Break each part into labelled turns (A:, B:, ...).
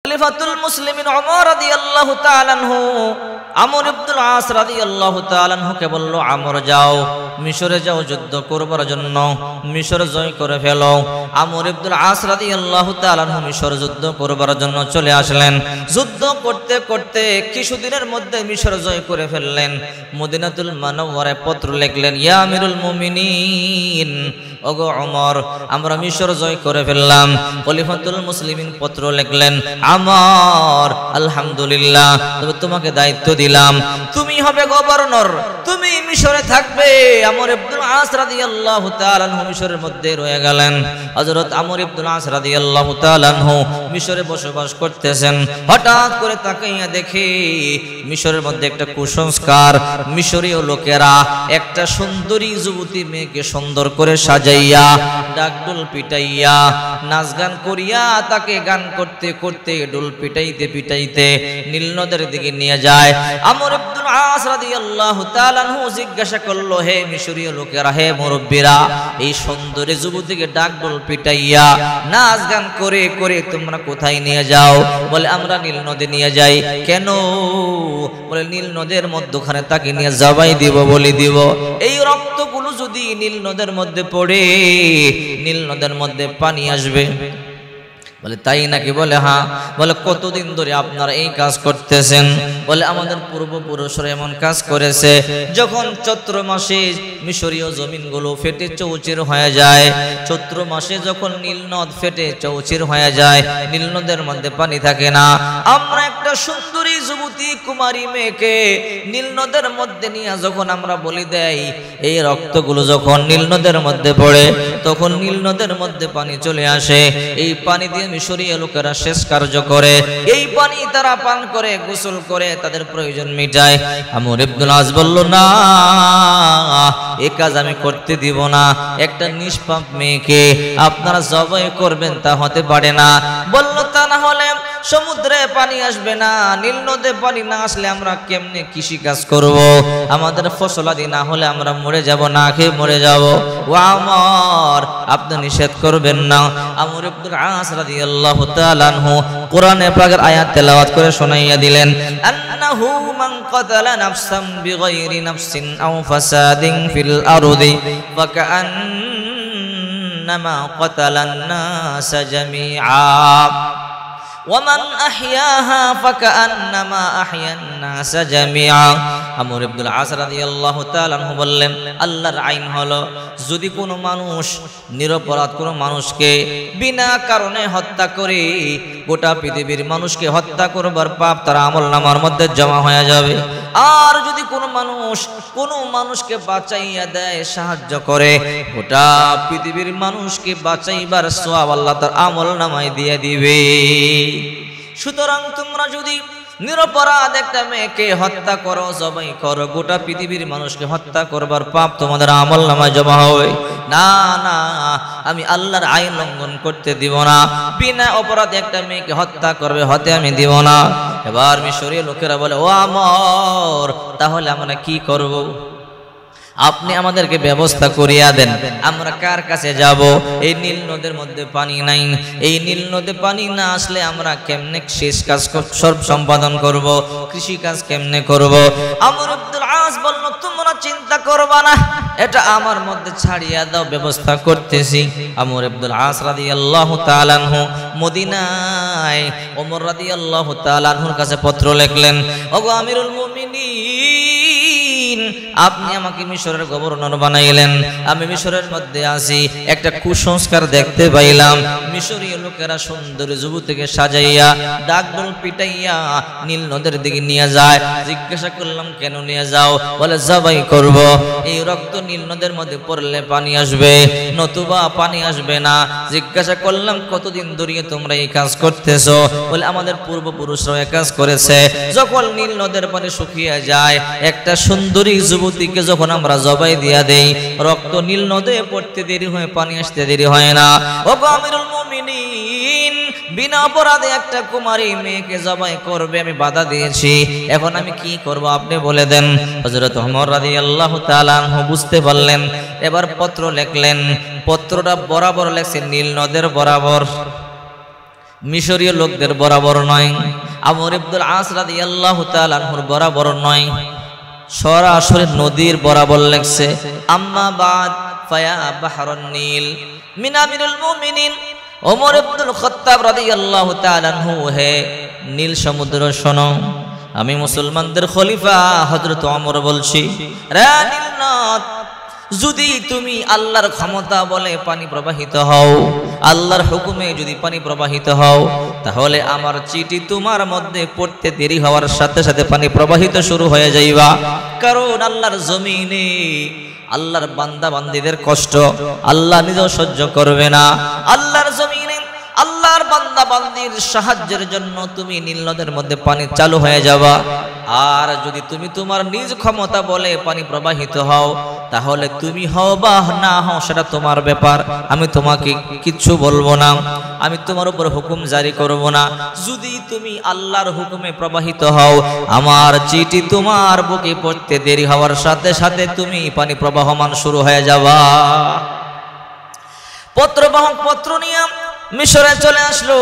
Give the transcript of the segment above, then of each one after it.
A: খলিফাতুল মুসলিমিন ওমর রাদিয়াল্লাহু তাআলা আনহু আমর ইবনুল আস রাদিয়াল্লাহু তাআলা আনহুকে বলল, আমর যাও, মিশরে যাও, যুদ্ধ করবার জন্য, মিশর জয় করে ফেলো। আমর ইবনুল আস রাদিয়াল্লাহু তাআলা আনহু মিশর যুদ্ধ করবার জন্য চলে আসলেন। যুদ্ধ করতে করতে কিছুদিনের মধ্যে মিশর জয় করে ফেললেন। মদিনাতুল মুনাওয়ারায় পত্র লিখলেন, ইয়া আমিরুল মুমিনিন, ওগো ওমর, আমরা মিশর জয় করে ফেললাম। খলিফাতুল মুসলিমিন পত্র লিখলেন, আমর, আলহামদুলিল্লাহ, তবে তোমাকে দায়িত্ব দিলাম, তুমি হবে গভর্নর, তুমি মিশরে থাকবে। আমর ইবনুল আস রাদিয়াল্লাহু তাআলা আনহু মিশরের মধ্যে রয়ে গেলেন। হযরত আমর ইবনুল আস রাদিয়াল্লাহু তাআলা আনহু মিশরে বসবাস করতেছেন। হঠাৎ করে তাকাইয়া দেখে মিশরের মধ্যে একটা কুসংস্কার, মিশরীয় লোকেরা একটা সুন্দরী যুবতী মেয়েকে সুন্দর করে সাজাইয়া, ডাকডোল পিটাইয়া, নাচ গান করিয়া, তাকে গান করতে করতে, ডোল পিটাইতে পিটাইতে নীল নদের দিকে নিয়ে যায়। আমর ইবনুল আস রাদিয়াল্লাহু তাআলা আনহু জিজ্ঞাসা করলো, হে মিশরীয় লোকেরা, হে মুরব্বীরা, এই সুন্দরী যুবতীকে ডাকডোল পিটাইয়া, নাচ গান করে করে তোমরা কোথায় নিয়ে যাও? বলে, আমরা নীল নদে নিয়ে যাই। কেন? বলে, নীল নদের মধ্যখানে তাকে নিয়ে জবাই দিব, বলি দিব। এই রক্তগুলো যদি নীল নদের মধ্যে পড়ে, নীল নদের মধ্যে পানি আসবে। বলে, তাই নাকি? বলে, হ্যাঁ। বলে, কতদিন ধরে আপনারা এই কাজ করতেছেন? বলে, আমাদের পূর্বপুরুষরা এমন কাজ করেছে, যখন চৈত্র মাসে মিশরীয় জমিনগুলো ফেটে চৌচির হয়ে যায়, চৈত্র মাসে যখন নীল নদ ফেটে চৌচির হয়ে যায়, নীল নদের মধ্যে পানি থাকে না, আমরা একটা সুন্দরী যুবতী কুমারী মেয়েকে নীল নদের মধ্যে নিয়ে যখন আমরা বলি দেই, এই রক্তগুলো যখন নীল নদের মধ্যে পড়ে, তখন নীল নদের মধ্যে পানি চলে আসে। এই পানি দিয়ে মিশরীয় লোকেরা শেষ কার্য করে, এই পানি তারা পান করে, গোসল করে, তাদের প্রয়োজন মিটায়। আমর ইবনুল আস বলল, না, এই কাজ আমি করতে দিব না। একটা নিষ্পাপ মেয়েকে আপনারা জবাই করবেন, তা হতে পারে না। বলল, তা না হলে সমুদ্রে পানি আসবে না, নীল নদে পানি না আসলে আমরা কেমনে কৃষি কাজ করব? আমাদের ফসলাদি না হলে আমরা মরে যাব, না খেয়ে মরে যাব। ও আমর, আপনি নিষেধ করবেন না। আমর ইবনুল আস রাদিয়াল্লাহু তাআলা আনহু কোরআনে পাকের আয়াত তেলাওয়াত করে শোনাইয়া দিলেন, আন্নাহু মান কাতালা নাফসান বিগাইরি নাফসিন আও ফাসাদিন ফিল আরদি ফাকান্নামা কাতালান নাস জামিআ ওয়ামান আহইয়াহা ফাকান্নামা আহইয়ান নাস জামিআ। আমর ইবনুল আস রাদিয়াল্লাহু তাআলা আনহু বললেন, আল্লাহর আইন হলো, যদি কোনো মানুষ নিরপরাধ কোনো মানুষকে বিনা কারণে হত্যা করে, গোটা পৃথিবীর মানুষকে হত্যা করবার পাপ তার আমলনামার মধ্যে জমা হয়ে যাবে। আর যদি কোনো মানুষকে বাঁচাইয়া দেয়, সাহায্য করে, গোটা পৃথিবীর মানুষকে বাঁচাইবার সওয়াব আল্লাহ তার আমলনামায় দিয়ে দিবে। সুতরাং তোমরা যদি নিরপরাধ একটা মেয়েকে হত্যা করো, জবাই করো, গোটা পৃথিবীর মানুষকে হত্যা করবার পাপ তোমাদের আমলনামায় জমা হবে না। না, আমি আল্লাহর আইন লঙ্ঘন করতে দিব না। বিনা অপরাধে একটা মেয়েকে হত্যা করবে, হতে আমি দিব না। এবার মিশরীয় লোকেরা বলে, ও আমর, তাহলে আমরা কি করব? আপনি আমাদেরকে ব্যবস্থা করিয়া দেন, আমরা কার কাছে যাব? এই নীল নদের মধ্যে পানি নাই, এই নীল নদে পানি না আসলে আমরা কেমনে শেষ কাজ সর্ব সম্পাদন করব, কৃষি কাজ কেমনে করব? আমর ইবনুল আস বলল, তোমরা চিন্তা করবা না, এটা আমার মধ্যে ছাড়িয়া দাও, ব্যবস্থা করতেছি। আমর ইবনুল আস রাদিয়াল্লাহু তাআলা আনহু মদিনায় ওমর রাদিয়াল্লাহু তাআলা আনহুর কাছে পত্র লিখলেন, ওগো আমিরুল মুমিনিন, আপনি আমাকে মিশরের গভর্নর বানাইলেন, আমি মিশরের মধ্যে আছি, একটা কুসংস্কার দেখতে পাইলাম, মিশরীয় লোকেরা সুন্দরী যুবতীকে সাজাইয়া, ডাকডোল পিটাইয়া নীল নদের দিকে নিয়ে যায়। জিজ্ঞাসা করলাম, কেন নিয়ে যাও? বলে, জবাই করব। এই রক্ত নীল নদের মধ্যে পড়লে পানি আসবে, নতুবা পানি আসবে না। জিজ্ঞাসা করলাম, কতদিন ধরে তোমরা এই কাজ করতেছো? বলে, আমাদের পূর্বপুরুষরা এই কাজ করেছে। যখন নীল নদের পানি শুকিয়ে যায়, একটা সুন্দরী যুবতীকে যখন আমরা জবাই দিয়া দেই, রক্ত নীল নদে পড়তে দেরি হয়, পানি আসতে দেরি হয় না। ওগো আমিরুল মুমিনিন, বিনা অপরাধে একটা কুমারী মেয়েকে জবাই করবে আমি বাধা দিয়েছি, এখন আমি কি করব আপনি বলে দেন। হযরত ওমর রাদিয়াল্লাহু তাআলা আনহু বুঝতে পারলেন, এবার পত্র লিখলেন। পত্রটা বরাবর লেখছেন নীল নদের বরাবর। মিশরীয় লোকদের বরাবর নয়, আমর ইবনুল আস রাদিয়াল্লাহু তাআলা আনহুর বরাবর নয়, সরাসরি নদীর বরাবর লেখছে। আম্মা বাদ ফায়া বাহরুন নীল মিন আমিরুল মুমিনিন ওমর ইবনুল খাত্তাব রাদিয়াল্লাহু তাআলা আনহু, হে নীল সমুদ্র শোনো, আমি মুসলমানদের খলিফা হযরত ওমর বলছি, রে নীল নদ, যদি তুমি আল্লাহর ক্ষমতা বলে পানি প্রবাহিত হও, আল্লাহর হুকুমে যদি পানি প্রবাহিত হও, তাহলে আমার চিঠি তোমার মধ্যে পড়তে দেরি হওয়ার সাথে সাথে পানি প্রবাহিত শুরু হয়ে যাইবা। কারণ আল্লাহর জমিনে আল্লাহর বান্দা বান্দীদের কষ্ট আল্লাহ নিজেও সহ্য করবে না। আল্লাহর জমিনে আল্লাহর বান্দা বান্দির সাহায্যের জন্য তুমি নীল নদের মধ্যে পানি চালু হয়ে যাবা। আর যদি তুমি তোমার নিজ ক্ষমতা বলে পানি প্রবাহিত হও, তাহলে তুমি হও বা না হও সেটা তোমার ব্যাপার, আমি তোমাকে কিচ্ছু বলবো না, আমি তোমার উপর হুকুম জারি করব না। যদি তুমি আল্লাহর হুকুমে প্রবাহিত হও, আমার চিঠি তোমার বুকে পড়তে দেরি হওয়ার সাথে সাথে তুমি পানি প্রবাহমান শুরু হয়ে যাবা। পত্রবাহক পত্র নিয়ে মিশরে চলে আসলো।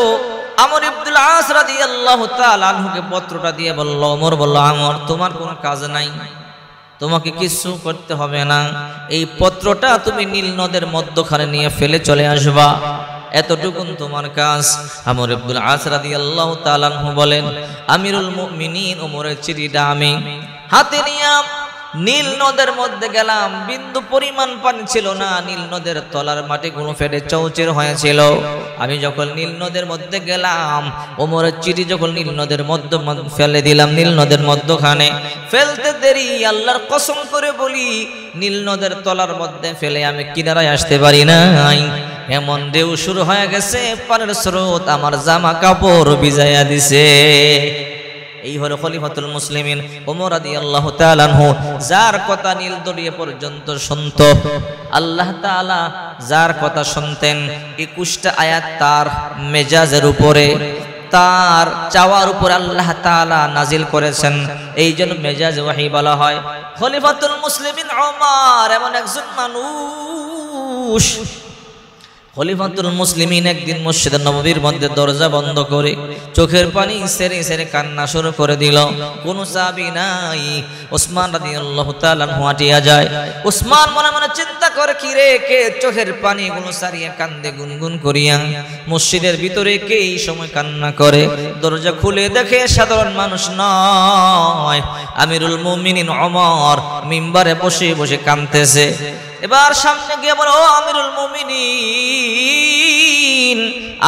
A: আমর ইবনুল আস রাদিয়াল্লাহু তাআলা আনহুকে পত্রটা দিয়ে বলল, ওমর বলল, আমর তোমার কোনো কাজ নাই, তোমাকে কিছু করতে হবে না, এই পত্রটা তুমি নীল নদের মধ্যখানে নিয়ে ফেলে চলে আসবা, এতটুকুন তোমার কাজ। আমর ইবনুল আস রাদিয়াল্লাহু তাআলা আনহু বলেন, আমিরুল মুমিনিন ওমরের চিঠিটা আমি হাতে নিয়ে নীল নদের মধ্যে গেলাম। বিন্দু পরিমাণ পানি ছিল না, নীল নদের তলার মাটিগুলো ফেটে চৌচির হয়েছিল। আমি যখন নীল নদের মধ্যে গেলাম, ওমরের চিঠি যখন নীল নদের মধ্যে ফেলে দিলাম, নীল নদের মধ্যখানে ফেলতে দেরি, আল্লাহর কসম করে বলি, নীল নদের তলার মধ্যে ফেলে আমি কিনারায় আসতে পারি নাই। এমন ঢেউ শুরু হয়ে গেছে, পানির স্রোত আমার জামা কাপড় ভিজাইয়া দিছে। এই হলো খলিফাতুল মুসলিমিন ওমর রাদিয়াল্লাহু তাআলা আনহু, যার কথা নীল দরিয়া পর্যন্ত শুনতো। আল্লাহ তাআলা যার কথা শুনতেন, 21টা আয়াত তার মেজাজের উপরে, তার চাওয়ার উপর আল্লাহ তাআলা নাজিল করেছেন। এই জন্য মেজাজ ওয়াহি বলা হয়। খলিফাতুল মুসলিমিন ওমর এমন একজন মানুষ, খলিফাতুল মুসলিমিন একদিন মসজিদে নববীর মধ্যে দরজা বন্ধ করে চোখের পানি সেরে সেরে কান্না শুরু করে দিল। কোন সাহাবী নাই। ওসমান রাদিয়াল্লাহু তাআলা হাঁটিয়া যায়। ওসমান মনে মনে চিন্তা করে, কি রে, কে চোখের পানিগুলো সারিয়ে কান্দে গুনগুন করিয়া মসজিদের ভিতরে কে এই সময় কান্না করে? দরজা খুলে দেখে সাধারণ মানুষ নয়, আমিরুল মুমিনিন ওমর মিম্বারে বসে বসে কাঁদতেছে। এবার সামনে গিয়ে বলে, ও আমিরুল মুমিনিন,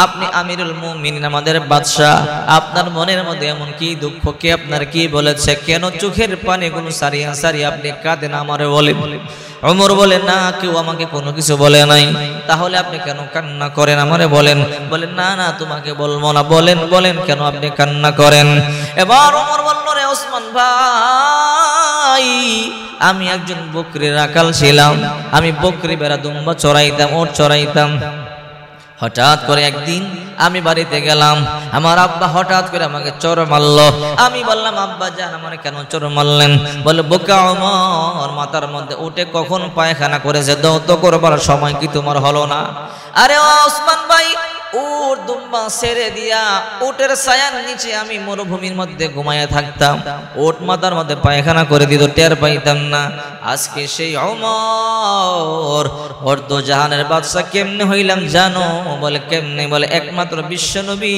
A: আপনি আমিরুল মুমিনিন, আমাদের বাদশা, আপনার মনের মধ্যে এমন কি দুঃখ, কে আপনার কি বলেছে, কেন চোখের পানিগুলো সারিয়া সারিয়া আপনি কাঁদেন আমারে বলে? ওমর বলে, না, কেউ আমাকে কোনো কিছু বলে নাই। তাহলে আপনি কেন কান্না করেন আমারে বলেন? বলেন, না না, তোমাকে বলবো না, বলেন বলেন কেন আপনি কান্না করেন? এবার ওমর বলল, রে ওসমান ভাই, আমি একজন বকরির রাখাল ছিলাম, আমি বকরি বেড়া দুম্বা চড়াইতাম, ওট চড়াইতাম। হঠাৎ করে একদিন আমি বাড়িতে গেলাম, আমার আব্বা হঠাৎ করে আমাকে চড় মারলো। আমি বললাম, আব্বা জান, আমার কেন চড় মারলেন? বলে, বোকা ওমর, মাথার মধ্যে উঠে কখন পায়খানা করেছে, দৌত করবার সময় কি তোমার হলো না? আরে ওসমান ভাই, উট দুম্বা ছেড়ে দিয়া উটের ছায়ার নিচে আমি মরুভূমির মধ্যে ঘুমাইয়া থাকতাম, উট মাথার মধ্যে পায়খানা করে দিত, টের পাইতাম না। আজকে সেই ওমর অর্ধ জাহানের বাদশা কেমনে হইলাম জানো? বলে, কেমনে? বলে, একমাত্র বিশ্বনবী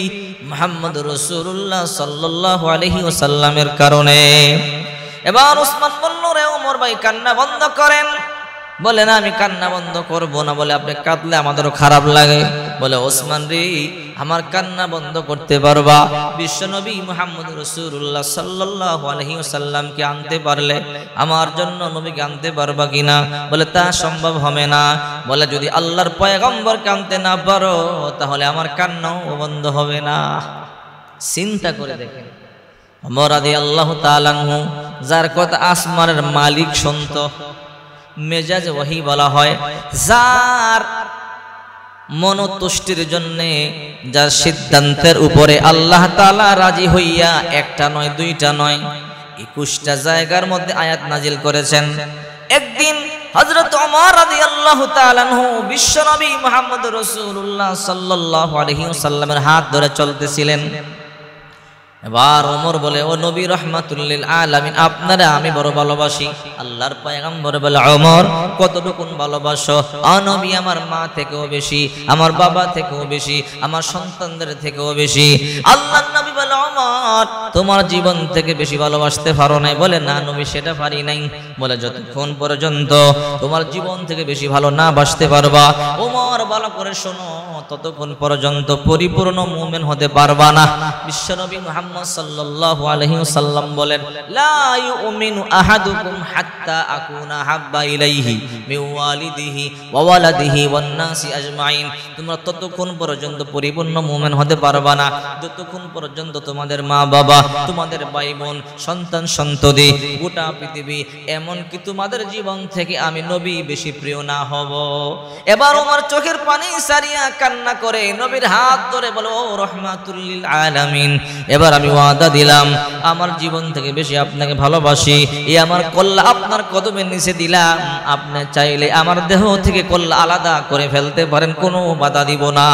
A: মুহাম্মদ রাসূলুল্লাহ সাল্লাল্লাহু আলাইহি ওয়াসাল্লামের কারণে। এবার ওসমান বলল, রে ওমর ভাই, কান্না বন্ধ করেন। বলে, না, আমি কান্না বন্ধ করব না। বলে, আপনি কাঁদলে আমাদেরও খারাপ লাগে। বলে, ওসমান রে, আমার কান্না বন্ধ করতে পারবা? বিশ্বনবী মুহাম্মদ রাসূলুল্লাহ সাল্লাল্লাহু আলাইহি ওয়াসাল্লামকে আনতে পারলে আমার জন্য নবীকে আনতে পারবা কিনা? বলে, তা সম্ভব হবে না। বলে, যদি আল্লাহর পয়গম্বরকে আনতে না পারো, তাহলে আমার কান্নাও বন্ধ হবে না। চিন্তা করে দেখেন, ওমর রাদিয়াল্লাহু তাআলা আনহু, যার কথা আসমানের মালিক শুনতো। মেজাজ ওয়াহি বলা হয়, যার মনোতুষ্টির জন্যে, যার সিদ্ধান্তের উপরে আল্লাহ তাআলা রাজি হইয়া একটা নয়, দুইটা নয়, 21টা জায়গার মধ্যে আয়াত নাজিল করেছেন। একদিন হযরত ওমর রাদিয়াল্লাহু তাআলা আনহু বিশ্বনবী মুহাম্মদ রাসূলুল্লাহ সাল্লাল্লাহু আলাইহি ওয়াসাল্লামের হাত ধরে চলতেছিলেন। এবার ওমর বলে, ও নবী রাহমাতুল লিল আলামিন, আপনারা আমি বড় ভালোবাসি। আল্লাহর পয়গম্বর বলে, ওমর কতটুকুন ভালোবাসো? ও নবী, আমার মা থেকেও বেশি, আমার বাবা থেকেও বেশি, আমার সন্তানদের থেকেও বেশি। আল্লাহর নবী বলে, ওমর তোমার জীবন থেকে বেশি ভালোবাসতে পারো নাই? বলে, না নবী, সেটা পারি নাই। বলে, যতক্ষণ পর্যন্ত তোমার জীবন থেকে বেশি ভালো না বাসতে পারবা, ওমর ভালো করে শোনো, ততক্ষণ পর্যন্ত পরিপূর্ণ মুমিন হতে পারবা না। বিশ্বনবী মুহাম্মদ সাল্লাল্লাহু আলাইহি ওয়াসাল্লাম বলেন, লা ইউমিনু আহাদুকুম হাত্তা আকুনা হাব্বা ইলাইহি মিন ওয়ালিদিহি ওয়া ওয়ালাদিহি ওয়ান নাসি আজমাইন। তোমরা ততক্ষণ পর্যন্ত পরিপূর্ণ মুমিন হতে পারবা না যতক্ষণ পর্যন্ত তোমাদের মা বাবা, তোমাদের ভাই বোন, সন্তান সন্ততি, গোটা পৃথিবী, এমন কি তোমাদের জীবন থেকে আমি নবী বেশি প্রিয় না হব। এবার ওমর চোখের পানি সারিয়া কান্না করে নবীর হাত ধরে বলো, ও রাহমাতুল লিল আলামিন, এবার আমি ওয়াদা দিলাম আমার জীবন থেকে বেশি আপনাকে ভালোবাসি। এই আমার কল্লা আপনার কদমের নিচে দিলাম, আপনি চাইলে আমার দেহ থেকে কল্লা আলাদা করে ফেলতে পারেন, কোনো বাধা দিব না।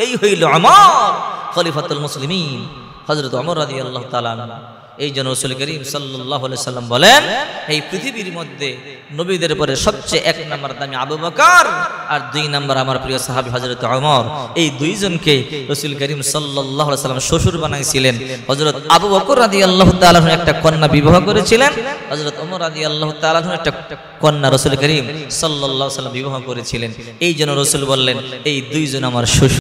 A: এই হইল ওমর খলিফাতুল মুসলিমিন হযরত ওমর রাদিয়াল্লাহু তাআলা আনহু। এই জন্য রাসূল করিম সাল্লাল্লাহু আলাইহি সাল্লাম বলেন, এই পৃথিবীর মধ্যে নবীদের পরে সবচেয়ে এক নম্বর দামি আবু বকর আর 2 নম্বর আমার প্রিয় সাহাবী হযরত ওমর। এই দুইজনকে রাসূল করিম সাল্লাল্লাহু আলাইহি সাল্লাম শ্বশুর বানাইছিলেন। হযরত আবু বকর রাদিয়াল্লাহু তাআলা আনহু একটা কন্যা বিবাহ করেছিলেন, হযরত ওমর রাদিয়াল্লাহু তাআলা আনহু একটা কন্যা রাসূল করিম সাল্লাল্লাহু আলাইহি সাল্লাম বিবাহ করেছিলেন। এই জন্য রাসূল বললেন, এই দুইজন আমার শ্বশুর।